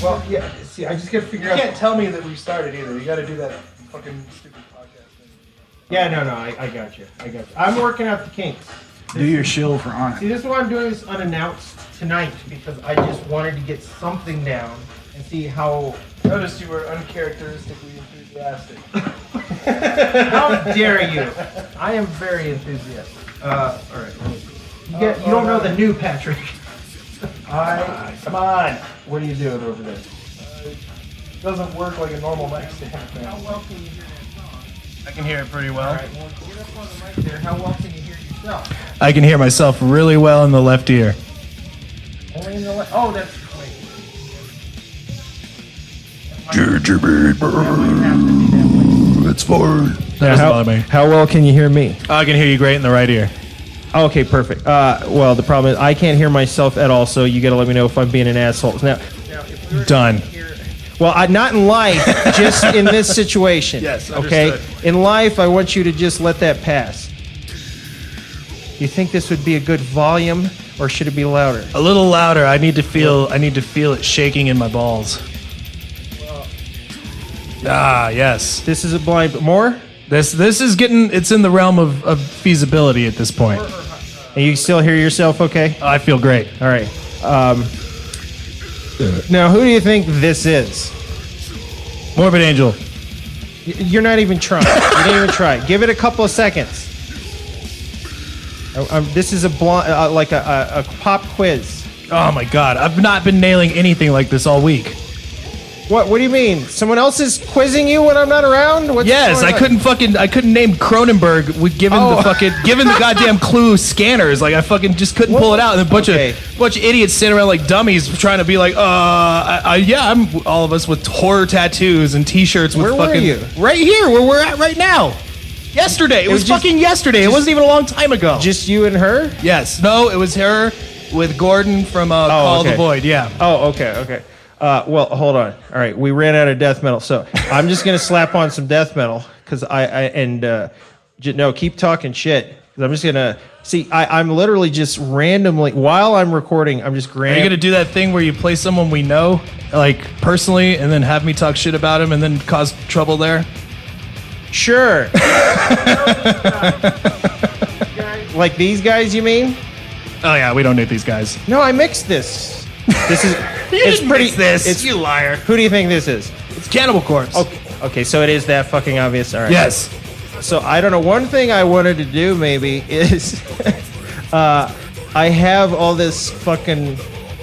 Well, yeah. See, I just gotta figure out. You can't tell me that we started either. You got to do that fucking stupid podcast thing. Yeah, no, I got you. I'm working out the kinks. Do your shill for honor. See, this is why I'm doing this unannounced tonight, because I just wanted to get something down and see how. Noticed you were uncharacteristically enthusiastic. How dare you? I am very enthusiastic. All right. You don't know the new Patrick. Come on. What are you doing over there? It doesn't work like a normal mic stand thing. How well can you hear that song? I can hear it pretty well. All right, well, get up on the mic there. How well can you hear yourself? I can hear myself really well in the left ear. Only in the left. Oh, that's great. It's fine. That doesn't bother me. How well can you hear me? I can hear you great in the right ear. Okay, perfect. Well, the problem is I can't hear myself at all, so you got to let me know if I'm being an asshole. Now if we were Done. Well, not in life, just in this situation. Yes, okay. understood. In life, I want you to just let that pass. You think this would be a good volume, or should it be louder? A little louder. I need to feel it shaking in my balls. Yes. This is a blind. More? This is getting. It's in the realm of feasibility at this point. And you still hear yourself? Okay. I feel great. All right. Now, who do you think this is? Morbid Angel. You're not even trying. You didn't even try. Give it a couple of seconds. This is a like a pop quiz. Oh my God! I've not been nailing anything like this all week. What do you mean? Someone else is quizzing you when I'm not around? Yes, I couldn't name Cronenberg given the goddamn Clue scanners. Like I fucking just couldn't pull it out. And a bunch of idiots sitting around like dummies trying to be like, I'm all of us with horror tattoos and T-shirts with Where fucking. were you? Right here, where we're at right now. Yesterday, it was fucking yesterday. It wasn't even a long time ago. Just you and her? Yes, no, it was her with Gordon from Call the Void. Yeah. Oh, okay. Well, hold on. All right, we ran out of death metal, so I'm just gonna slap on some death metal because keep talking shit. Because I'm just gonna see. I'm literally just randomly while I'm recording. I'm just Are you gonna do that thing where you play someone we know, like personally, and then have me talk shit about him and then cause trouble there? Sure. Like these guys, you mean? Oh yeah, we don't need these guys. No, I mixed this. This is. It's pretty. It's you liar. Who do you think this is? It's Cannibal Corpse. Okay, so it is that fucking obvious. All right. Yes. So I don't know. One thing I wanted to do maybe is, I have all this fucking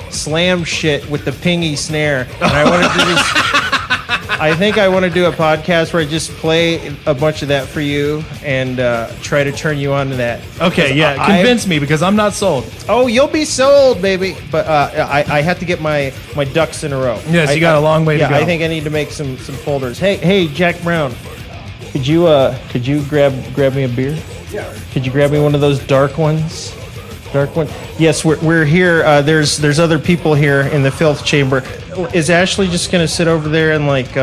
slam shit with the pingy snare, and I wanted to just. I think I want to do a podcast where I just play a bunch of that for you and try to turn you on to that. Okay, yeah, convince me because I'm not sold. Oh, you'll be sold, baby. But I have to get my ducks in a row. Yes, you got a long way to go. I think I need to make some folders. Hey, Jack Brown, could you grab me a beer? Yeah. Could you grab me one of those dark ones? Yes, we're here. There's other people here in the filth chamber. Is Ashley just gonna sit over there and like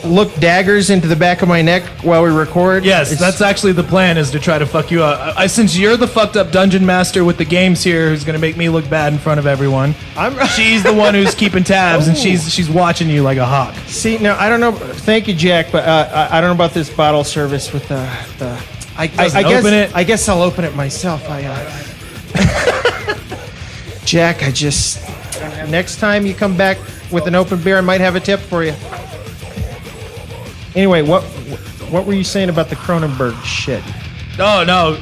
look daggers into the back of my neck while we record? Yes, that's actually the plan, is to try to fuck you up. Since you're the fucked up dungeon master with the games here, who's gonna make me look bad in front of everyone. She's the one who's keeping tabs, and she's watching you like a hawk. See, now I don't know. Thank you, Jack, but I don't know about this bottle service with the. I guess I'll open it myself. Jack, next time you come back with an open beer, I might have a tip for you. Anyway, what were you saying about the Cronenberg shit? Oh no,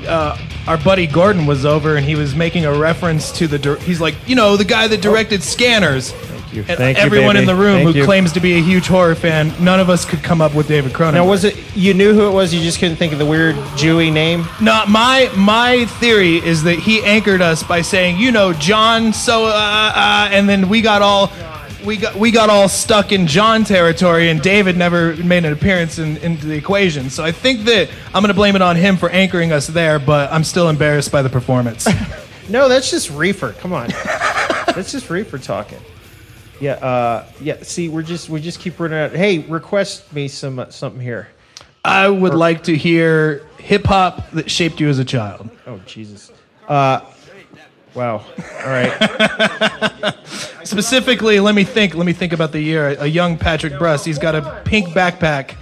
our buddy Gordon was over and he was making a reference to he's like, the guy that directed Scanners. Thank you, everyone in the room Thank who you. claims to be a huge horror fan, none of us could come up with David Cronenberg. Now, was it you knew who it was? You just couldn't think of the weird Jewy name? No, my theory is that he anchored us by saying, John. So, and then we got all stuck in John territory, and David never made an appearance into the equation. So I think that I'm going to blame it on him for anchoring us there, but I'm still embarrassed by the performance. No, that's just Reefer. Come on, that's just Reefer talking. Yeah. See, we just keep running out. Hey, request me something here. I would like to hear hip hop that shaped you as a child. Oh Jesus. Wow. All right. Specifically, let me think about the year. A young Patrick Bruss. He's got a pink backpack,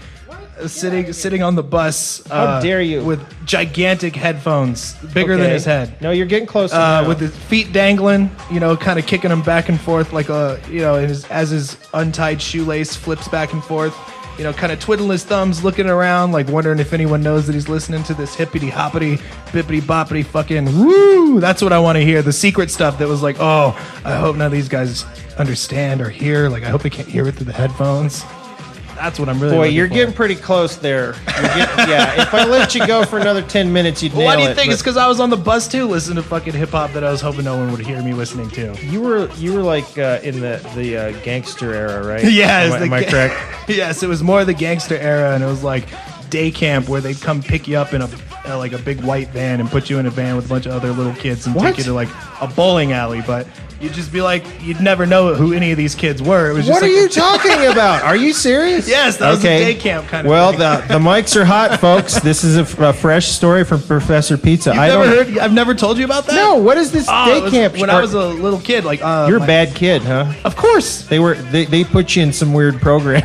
sitting on the bus. How dare you? With gigantic headphones, bigger than his head. No, you're getting close. Now. With his feet dangling, kind of kicking them back and forth like as his untied shoelace flips back and forth. Kind of twiddling his thumbs, looking around, like wondering if anyone knows that he's listening to this hippity hoppity, bippity boppity fucking woo. That's what I want to hear. The secret stuff that was like, oh, I hope none of these guys understand or hear. Like, I hope they can't hear it through the headphones. That's what I'm really. Boy, you're getting pretty close there. Yeah, if I let you go for another 10 minutes, you'd nail it. Why do you think? It's because I was on the bus too, listening to fucking hip hop that I was hoping no one would hear me listening to. You were like in the gangster era, right? Yeah, am I correct? Yes, it was more the gangster era, and it was like day camp where they'd come pick you up in a big white van and put you in a van with a bunch of other little kids and take you to like a bowling alley, but. You'd just be like, you'd never know who any of these kids were. It was just what are you talking about? Are you serious? Yes, that was a day camp kind of thing. Well, the mics are hot, folks. This is a fresh story from Professor Pizza. I've never told you about that? No, what is this day camp? When I was a little kid. You're a bad kid, huh? Of course. They put you in some weird program.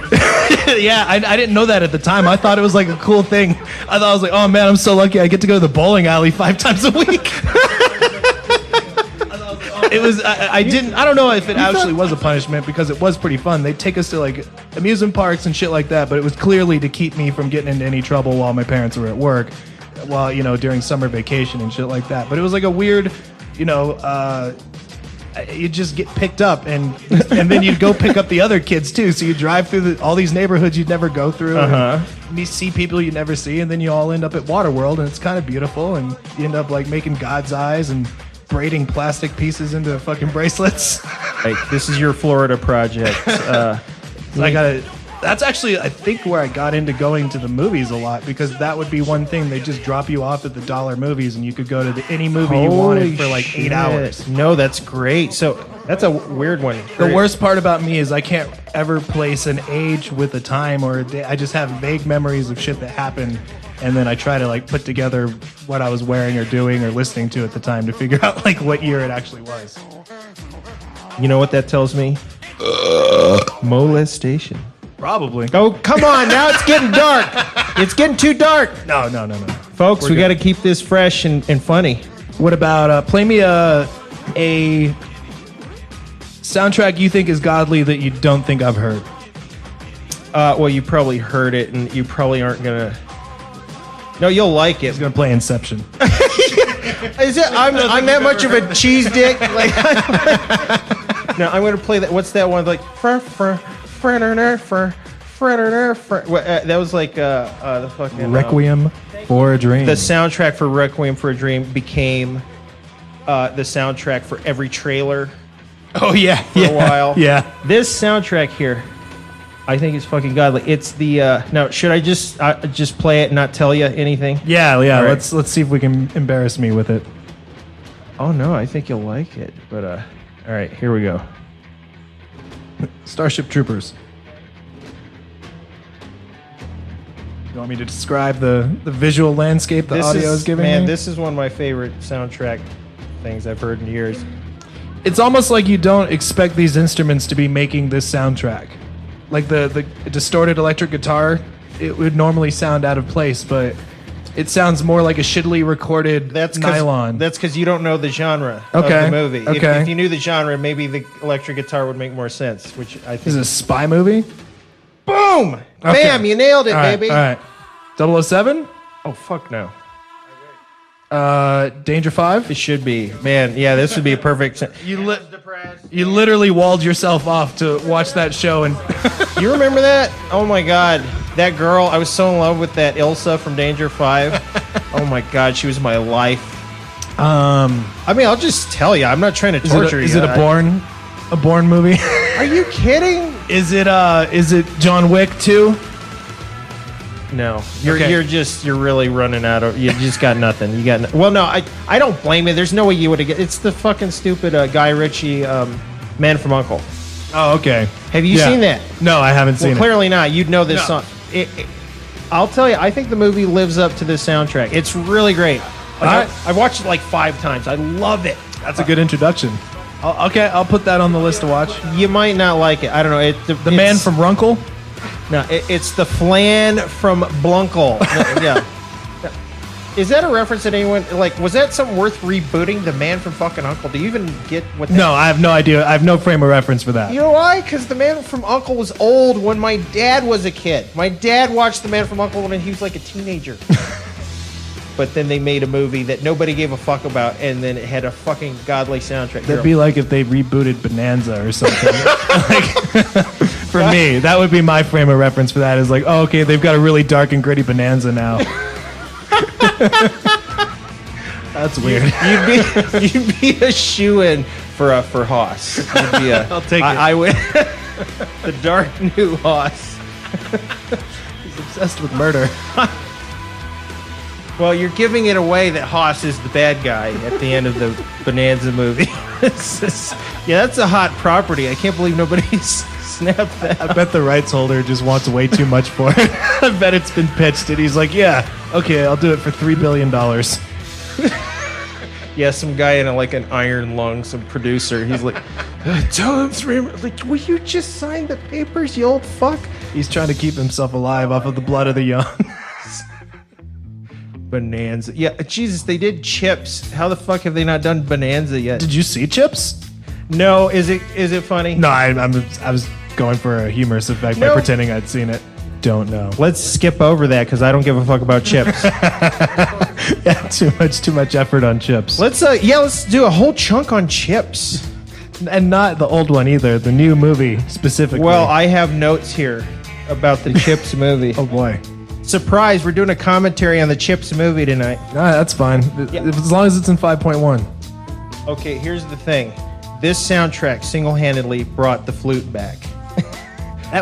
Yeah, I didn't know that at the time. I thought it was like a cool thing. I thought I was like, oh man, I'm so lucky I get to go to the bowling alley 5 times a week. It was. I don't know if it actually was a punishment because it was pretty fun. They'd take us to like amusement parks and shit like that, but it was clearly to keep me from getting into any trouble while my parents were at work, while during summer vacation and shit like that. But it was like a weird, you'd just get picked up and then you'd go pick up the other kids too. So you drive through all these neighborhoods you'd never go through. And you see people you never see, and then you all end up at Waterworld, and it's kind of beautiful, and you end up like making God's eyes and braiding plastic pieces into fucking bracelets. Like, this is your Florida project. That's actually, I think, where I got into going to the movies a lot, because that would be one thing. They just drop you off at the dollar movies, and you could go to any movie you wanted for like 8 hours. No, that's great. So that's a weird one. The worst part about me is I can't ever place an age with a time or a day. I just have vague memories of shit that happened, and then I try to like put together what I was wearing or doing or listening to at the time to figure out like what year it actually was. You know what that tells me? Molestation. Probably. Oh, come on. Now it's getting dark. It's getting too dark. No. Folks, we got to keep this fresh and funny. What about play me a soundtrack you think is godly that you don't think I've heard? Well, you probably heard it, and you probably aren't going to... No, you'll like it. He's going to play Inception. Is it? I'm that much of a cheese dick? Like, no, I'm going to play that. What's that one? Like... that was like the fucking Requiem for a Dream. The soundtrack for Requiem for a Dream became the soundtrack for every trailer. Oh yeah, for a while. Yeah, this soundtrack here, I think is fucking godly. It's the now. Should I just play it and not tell you anything? Yeah. Right. Let's see if we can embarrass me with it. Oh no, I think you'll like it. But all right, here we go. Starship Troopers. You want me to describe the visual landscape the audio is giving me? This is one of my favorite soundtrack things I've heard in years. It's almost like you don't expect these instruments to be making this soundtrack. Like the distorted electric guitar, it would normally sound out of place, but it sounds more like a shittily recorded nylon. That's because you don't know the genre of the movie. Okay. If you knew the genre, maybe the electric guitar would make more sense, which I think... Is it a spy movie? Boom! Okay. Bam! You nailed it, baby. All right. 007? Oh, fuck no. Danger 5? It should be. Man, yeah, this would be a perfect... You literally walled yourself off to watch that show. And you remember that? Oh, my God. That girl, I was so in love with that Ilsa from Danger 5. Oh, my God, she was my life. I mean, I'll just tell you. I'm not trying to torture you. Is it a Bourne movie? Are you kidding? Is it John Wick 2? No, you're really running out of. You just got nothing. You got well. No, I don't blame you. There's no way you would have get. It's the fucking stupid Guy Ritchie, Man from U.N.C.L.E. Oh, okay. Have you seen that? No, I haven't seen it. Clearly not. You'd know this song. I'll tell you. I think the movie lives up to the soundtrack. It's really great. I've watched it like 5 times. I love it. That's a good introduction. Okay, I'll put that on the list to watch. You might not like it. I don't know. The Man from Runkle? No, it's the Flan from Blunkle. Yeah. Is that a reference that anyone like? Was that something worth rebooting? The Man from fucking Uncle. Do you even get what? No, I have no idea. I have no frame of reference for that. You know why? Because the Man from Uncle was old when my dad was a kid. My dad watched the Man from Uncle when he was like a teenager. But then they made a movie that nobody gave a fuck about, and then it had a fucking godly soundtrack. That'd be like if they rebooted Bonanza or something. For me, that would be my frame of reference for that. Is like, oh, okay, they've got a really dark and gritty Bonanza now. That's weird. You'd be a shoo-in for Haas. You'd be I'll take it. I would. The dark new Haas. He's obsessed with murder. Well, you're giving it away that Haas is the bad guy at the end of the Bonanza movie. That's a hot property. I can't believe nobody's snapped that. I bet the rights holder just wants way too much for it. I bet it's been pitched and he's like, yeah, okay, I'll do it for $3 billion. Yeah, some guy in like an iron lung, some producer. He's like, tell him 3 million. Like, will you just sign the papers, you old fuck? He's trying to keep himself alive off of the blood of the young. Bonanza. Yeah, Jesus, they did Chips. How the fuck have they not done Bonanza yet? Did you see Chips? No, is it funny? No, I was going for a humorous effect by pretending I'd seen it. Don't know. Let's skip over that because I don't give a fuck about Chips. Yeah, too much effort on Chips. Let's do a whole chunk on Chips. And not the old one either, the new movie specifically. Well, I have notes here about the Chips movie. Oh boy. Surprise, we're doing a commentary on the Chips movie tonight. Nah, that's fine. Yeah. As long as it's in 5.1. Okay, here's the thing. This soundtrack single-handedly brought the flute back.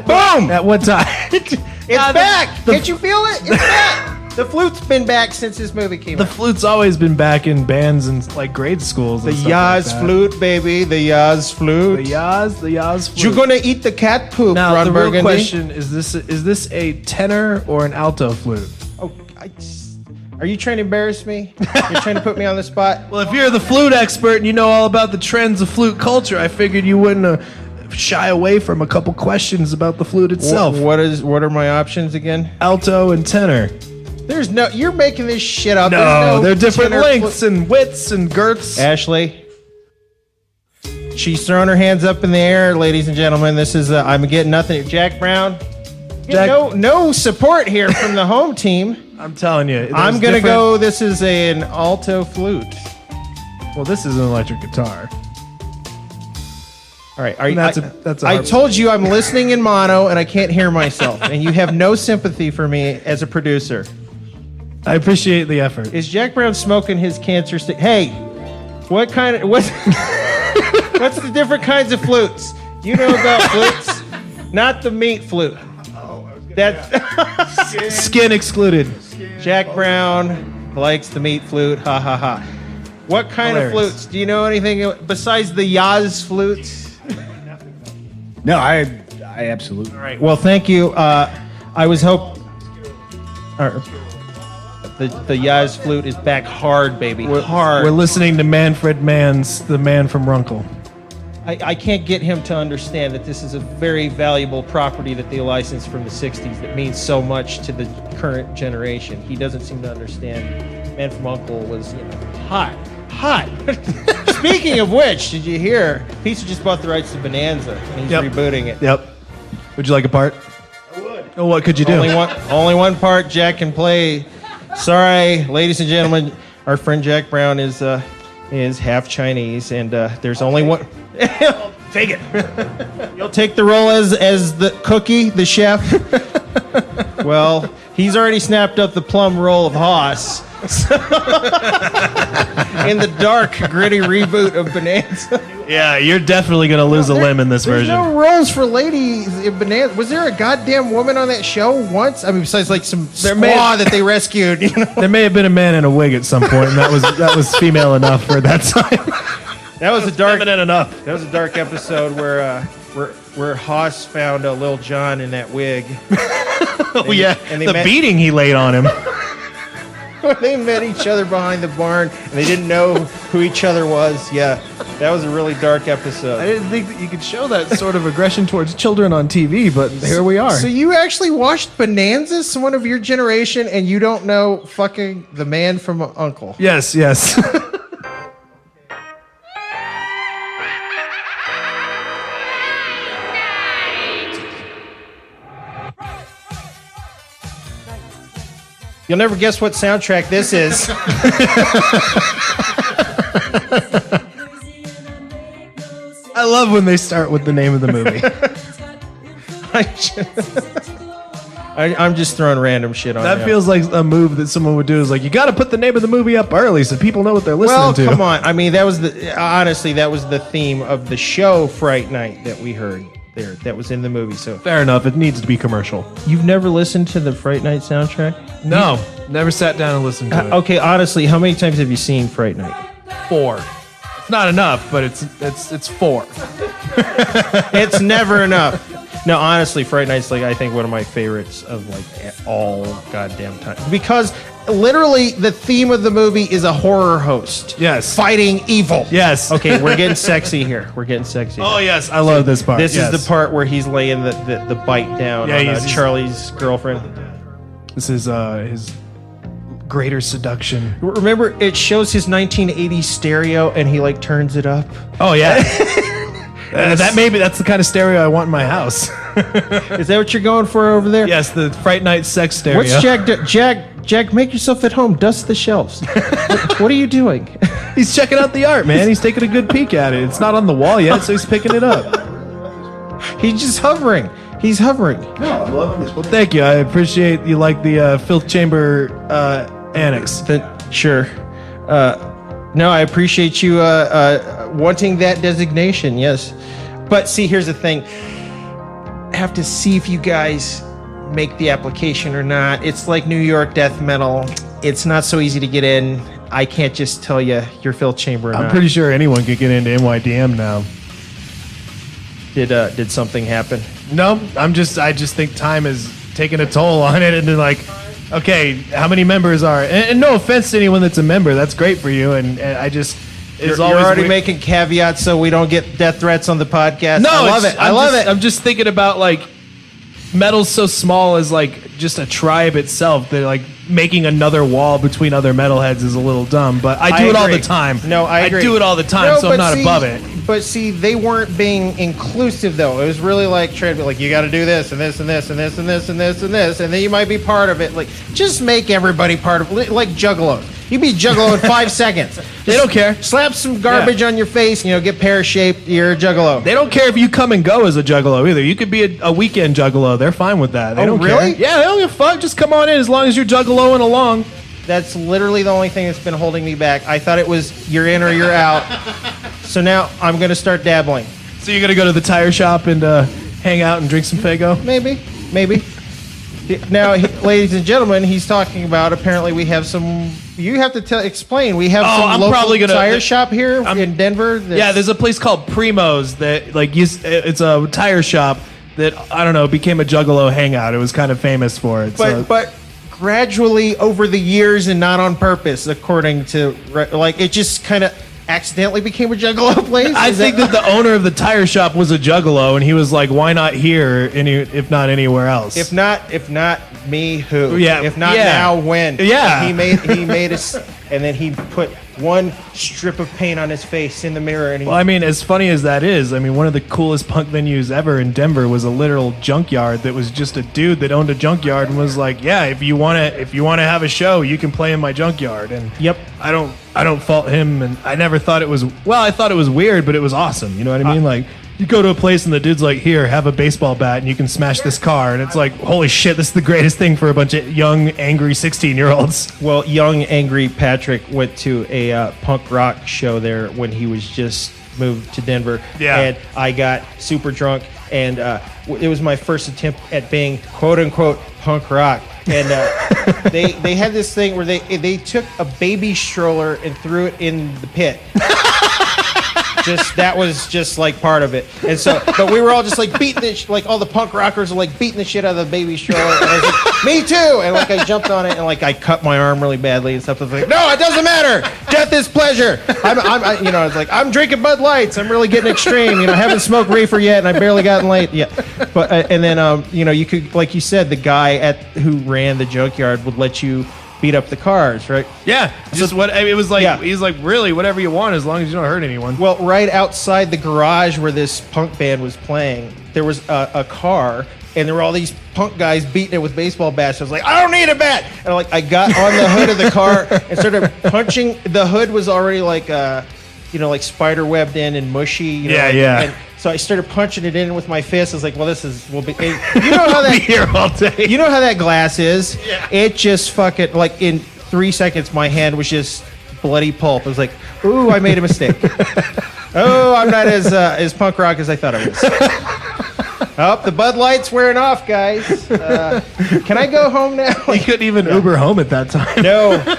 Boom! At what time? It's back! Can't you feel it? It's back! The flute's been back since this movie came The out. flute's always been back in bands and like grade schools. The And stuff Yaz like that. flute, baby. The Yaz flute. The Yaz flute. You're gonna eat the cat poop, Now Ron the real Burgundy. question is this a tenor or an alto flute? Oh, are you trying to embarrass me? You're trying to put me on the spot? Well, if you're the flute expert and you know all about the trends of flute culture, I figured you wouldn't shy away from a couple questions about the flute itself. What are my options again? Alto and tenor. You're making this shit up. No, they're different tenor lengths and widths and girths. Ashley, she's throwing her hands up in the air, ladies and gentlemen. This is I'm getting nothing. Jack Brown. Jack- No support here from the home team. I'm telling you. I'm gonna go. This is an alto flute. Well, this is an electric guitar. All right. I told you I'm listening in mono and I can't hear myself, and you have no sympathy for me as a producer. I appreciate the effort. Is Jack Brown smoking his cancer stick? Hey, what's the different kinds of flutes? You know about flutes, not the meat flute. That's Skin excluded. Jack Brown likes the meat flute. Ha ha ha. What kind of Hilarious. flutes? Do you know anything besides the Yaz flutes? No, I absolutely. All right. Well, thank you. I was the Yaz flute is back hard, baby. Hard. We're listening to Manfred Mann's The Man from Runkle. I can't get him to understand that this is a very valuable property that they licensed from the 60s that means so much to the current generation. He doesn't seem to understand. Man from Uncle was, hot. Speaking of which, did you hear? Pizza just bought the rights to Bonanza, and he's rebooting it. Yep. Would you like a part? I would. Oh, what could you do? Only one part Jack can play. Sorry, ladies and gentlemen, our friend Jack Brown is half Chinese, and there's only one. Take it. You'll take the role as the cookie, the chef. Well, he's already snapped up the plum role of Haas in the dark, gritty reboot of Bonanza. Yeah, you're definitely going to lose a limb in this There's version. no roles for ladies in Bonanza. Was there a goddamn woman on that show once? I mean, besides like some squaw that they rescued. There may have been a man in a wig at some point, and that was female enough for that time. That was a dark. Feminine enough. That was a dark episode where Haas found Lil Jon in that wig. Oh yeah, and they the met- beating he laid on him. when they met each other behind the barn and they didn't know who each other was. Yeah, that was a really dark episode. I didn't think that you could show that sort of aggression towards children on TV, but here we are. So you actually watched Bonanza, someone of your generation, and you don't know fucking the man from U.N.C.L.E. Yes, yes. You'll never guess what soundtrack this is. I love when they start with the name of the movie. I'm just throwing random shit on That you. feels like a move that someone would do. Is like, you got to put the name of the movie up early so people know what they're listening to. Well, come on. I mean, that was honestly, that was the theme of the show Fright Night that we heard there. That was in the movie. So Fair enough. It needs to be commercial. you've never listened to the Fright Night soundtrack? No, never sat down and listened to it. Okay, honestly, how many times have you seen Fright Night? 4. It's not enough, but it's 4. It's never enough. No, honestly, Fright Night's like I think one of my favorites of like all goddamn time because literally the theme of the movie is a horror host. Yes. Fighting evil. Yes. Okay, we're getting sexy here. We're getting sexy. Oh yes, I love this part. This Yes. is the part where he's laying the bite down on he's- Charlie's girlfriend. This is his greater seduction. Remember, it shows his 1980s stereo, and he like turns it up. Oh yeah. That's the kind of stereo I want in my house. Is that what you're going for over there? Yes, the Fright Night sex stereo. What's Jack? Jack, make yourself at home. Dust the shelves. What are you doing? He's checking out the art, man. He's taking a good peek at it. It's not on the wall yet, so he's picking it up. He's just hovering. He's hovering. No, I'm loving this. Well, thank you. I appreciate you like the Filth Chamber annex. Sure. No, I appreciate you wanting that designation. Yes, but see, here's the thing. I have to see if you guys make the application or not. It's like New York death metal. It's not so easy to get in. I can't just tell you your Filth Chamber or I'm not. pretty sure anyone could get into NYDM now. Did something happen? No, I just think time has taken a toll on it, and then like, okay, how many members are? And no offense to anyone that's a member, that's great for you, and I just. You're already making caveats so we don't get death threats on the podcast. No, I love it. I love it. I'm just thinking about like metal's so small as like just a tribe itself that like making another wall between other metalheads is a little dumb. But I do it all the agree. time. No, I agree. do it all the time, so I'm not above it. But see, they weren't being inclusive though. It was really like trying to be like, you got to do this and this and this and this and this and this and this, and then you might be part of it. Like, just make everybody part of it. Like Juggalos. You be Juggalo in 5 seconds. They don't care. Slap some garbage on your face, get pear-shaped. You're a Juggalo. They don't care if you come and go as a Juggalo either. You could be a weekend Juggalo. They're fine with that. They don't really? care. Yeah, they don't give a fuck. Just come on in as long as you're Juggaloing along. That's literally the only thing that's been holding me back. I thought it was you're in or you're out. So now I'm going to start dabbling. So you're going to go to the tire shop and hang out and drink some Faygo? Maybe. Now, ladies and gentlemen, he's talking about apparently we have some. You have to explain. We have some local tire shop here in Denver. There's a place called Primo's that it's a tire shop that I don't know became a Juggalo hangout. It was kind of famous for it. But gradually over the years and not on purpose, according to it just kind of accidentally became a Juggalo place. I think that the owner of the tire shop was a Juggalo, and he was like, "Why not here? If not anywhere else? If not me, who? Yeah. If not now, when? Yeah. And he made us, and then he put one strip of paint on his face in the mirror, and Well, I mean, as funny as that is, I mean, one of the coolest punk venues ever in Denver was a literal junkyard that was just a dude that owned a junkyard and was like, "Yeah, if you want to have a show, you can play in my junkyard." And Yep. I don't fault him, and I never thought it was. Well, I thought it was weird, but it was awesome. You know what I mean? Like, you go to a place and the dude's like, "Here, have a baseball bat, and you can smash this car," and it's like, "Holy shit, this is the greatest thing for a bunch of young, angry 16-year-olds." Well, young, angry Patrick went to a punk rock show there when he was just moved to Denver. Yeah. And I got super drunk, and it was my first attempt at being quote-unquote punk rock. And they had this thing where they took a baby stroller and threw it in the pit. That was just like part of it. And so, but we were all just like beating it, like all the punk rockers were like beating the shit out of the baby stroller. And I was like, me too. And like I jumped on it and like I cut my arm really badly and stuff. I was like, no, it doesn't matter. Death is pleasure. You know, it's like I'm drinking Bud Lights. I'm really getting extreme. You know, I haven't smoked reefer yet, and I barely gotten late yet. But and then you know, you could, like you said, the guy who ran the junkyard would let you beat up the cars, right? Yeah, just what it was like. Yeah. He's like, really, whatever you want, as long as you don't hurt anyone. Well, right outside the garage where this punk band was playing, there was a car, and there were all these punk guys beating it with baseball bats. I was like, I don't need a bat. And like, I got on the hood of the car and started punching. The hood was already like, you know, like spider webbed in and mushy. You know, and so I started punching it in with my fist. I was like, well, will be. You know how that be here all day. You know how that glass is. Yeah. It just fucking like in 3 seconds, my hand was just bloody pulp. I was like, ooh, I made a mistake. Oh, I'm not as punk rock as I thought I was. Oh, the Bud Light's wearing off, guys. Can I go home now? You couldn't even Uber home at that time.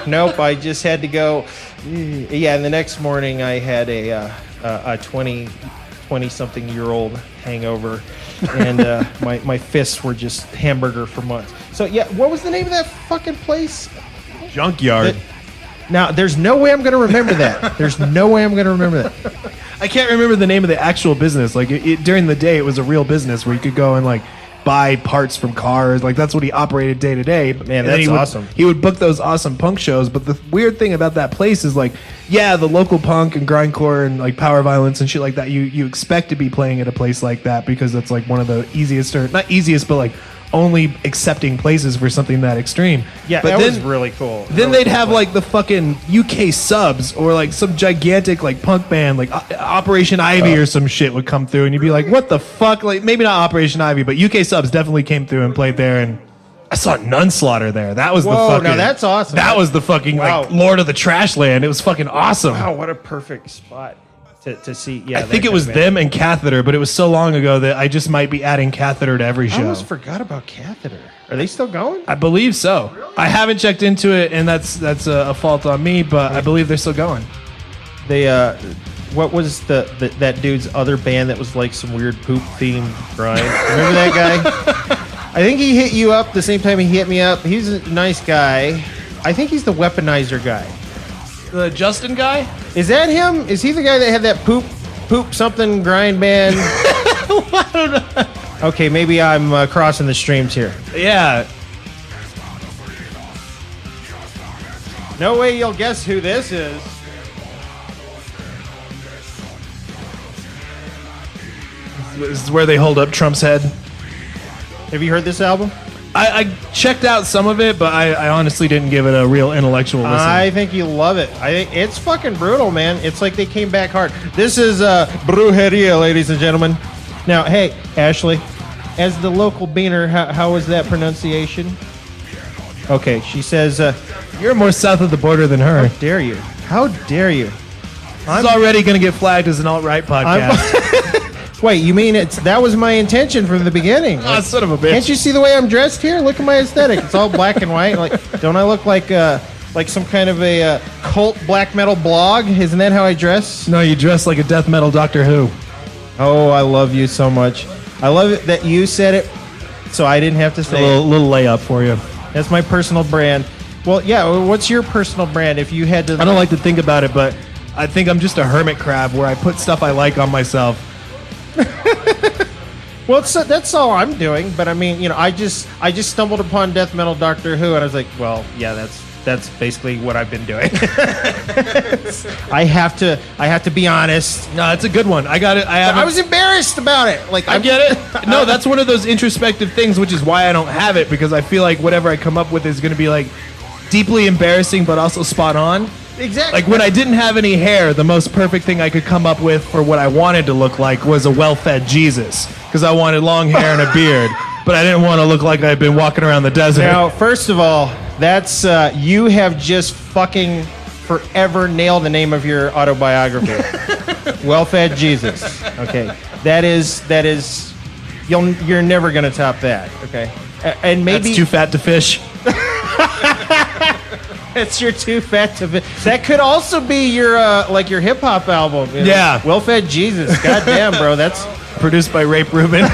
Nope. I just had to go. Yeah, and the next morning I had a 20-something-year-old hangover, and my fists were just hamburger for months. So yeah, what was the name of that fucking place? Junkyard. Now, there's no way I'm going to remember that. There's no way I'm going to remember that. I can't remember the name of the actual business. Like during the day, it was a real business where you could go and like buy parts from cars. Like that's what he operated day to day. Man, that's awesome. He would book those awesome punk shows. But the weird thing about that place is like, yeah, the local punk and grindcore and like power violence and shit like that, you expect to be playing at a place like that because it's like one of the easiest, or not easiest, but like only accepting places for something that extreme. Yeah, but that was really cool. Then they'd have like the fucking UK Subs or like some gigantic like punk band like Operation Ivy or some shit would come through, and you'd be like, what the fuck? Like maybe not Operation Ivy, but UK Subs definitely came through and played there, and I saw Nunslaughter there. That was the fucking. Now that's awesome. That was the fucking like Lord of the Trash Land. It was fucking awesome. Wow, what a perfect spot to see. Yeah, I think it was them and Catheter, but it was so long ago that I just might be adding Catheter to every show. I almost forgot about Catheter. Are they still going? I believe so. Really? I haven't checked into it, and that's a fault on me, but I believe they're still going. They what was that dude's other band that was like some weird poop themed grind? Remember that guy? I think he hit you up the same time he hit me up. He's a nice guy. I think he's the Weaponizer guy. The Justin guy? Is that him? Is he the guy that had that poop something grind band? I don't know. Okay, maybe I'm crossing the streams here. Yeah. No way you'll guess who this is. This is where they hold up Trump's head. Have you heard this album? I checked out some of it, but I honestly didn't give it a real intellectual listen. I think you love it. I think it's fucking brutal, man. It's like they came back hard. This is Brujeria, ladies and gentlemen. Now, hey, Ashley, as the local beaner, how was that pronunciation? Okay, she says... You're more south of the border than her. How dare you? How dare you? I'm already going to get flagged as an alt-right podcast. Wait, you mean that was my intention from the beginning? Oh, son of a bitch. Can't you see the way I'm dressed here? Look at my aesthetic. It's all black and white. Like, don't I look like some kind of a cult black metal blog? Isn't that how I dress? No, you dress like a death metal Doctor Who. Oh, I love you so much. I love it that you said it, so I didn't have to say it. A little layup for you. That's my personal brand. Well, yeah, what's your personal brand if you had to... I don't like to think about it, but I think I'm just a hermit crab where I put stuff I like on myself. Well, that's all I'm doing, but I mean, you know, I just stumbled upon death metal Doctor Who, and I was like, well, yeah, that's basically what I've been doing. I have to be honest. No, it's a good one. I got it. I was embarrassed about it. Like I get it. No, that's one of those introspective things, which is why I don't have it, because I feel like whatever I come up with is going to be like deeply embarrassing, but also spot on. Exactly. Like when I didn't have any hair, the most perfect thing I could come up with for what I wanted to look like was a well-fed Jesus, because I wanted long hair and a beard, but I didn't want to look like I'd been walking around the desert. Now, first of all, that's you have just fucking forever nailed the name of your autobiography. Well-fed Jesus. Okay, that is you're never gonna top that. Okay, and maybe that's too fat to fish. It's your too fat to fit. That could also be your like your hip hop album. You know? Yeah. Well-fed Jesus. Goddamn, bro. That's produced by Rape Rubin.